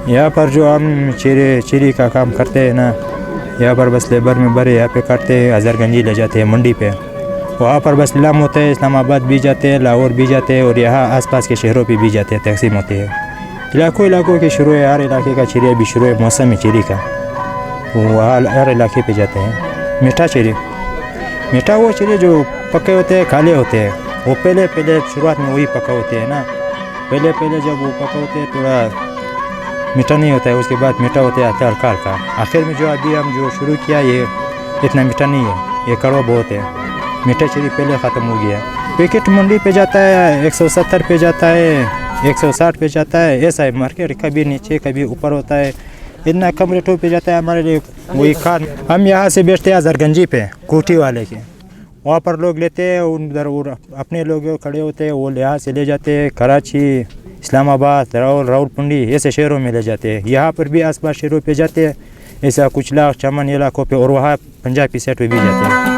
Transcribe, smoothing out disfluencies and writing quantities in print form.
यहाँ पर जो हम चीरी का काम करते हैं ना, यहाँ पर बस लेबर में बड़े यहाँ पे काटते हैं, हज़ारगंजी ले जाते हैं मंडी पे। वहाँ पर बस नीलाम होते हैं, इस्लामाबाद भी जाते हैं, लाहौर भी जाते हैं और यहाँ आसपास के शहरों पे भी जाते हैं, तकसीम होते हैं। इलाकों के शुरू है, हर इलाके का चीरी अभी शुरू है मौसम चीरी का, वहाँ हर इलाके पे जाते हैं। मीठा चीरी, मीठा वो चीरी जो पके होते हैं, काले होते हैं, वो पहले शुरुआत में वही पका होते हैं ना। पहले जब वो पका होते हैं थोड़ा मीठा नहीं होता है, उसके बाद मीठा होता है हल्का हल्का। आखिर में जो अभी हम जो शुरू किया ये इतना मीठा नहीं है, ये कड़वा बहुत है। मीठा चीनी पहले ख़त्म हो गया। पैकेट मंडी पे जाता है 170 पे जाता है, 160 पे जाता है, ऐसा है मार्केट। कभी नीचे कभी ऊपर होता है, इतना कम रेटों पे जाता है हमारे लिए वही खान। हम यहाँ से बेचते हैं हज़ारगंजी पे, कोठी वाले के, वहाँ पर लोग लेते हैं, उधर अपने लोग खड़े होते हैं, वो यहाँ से ले जाते हैं कराची, इस्लामाबाद, रावलपिंडी ऐसे शहरों में ले जाते हैं। यहाँ पर भी आसपास शहरों पे जाते हैं, ऐसा कुछ लाख चमन इलाकों पे, और वहाँ पंजाबी सेट पे भी जाते हैं।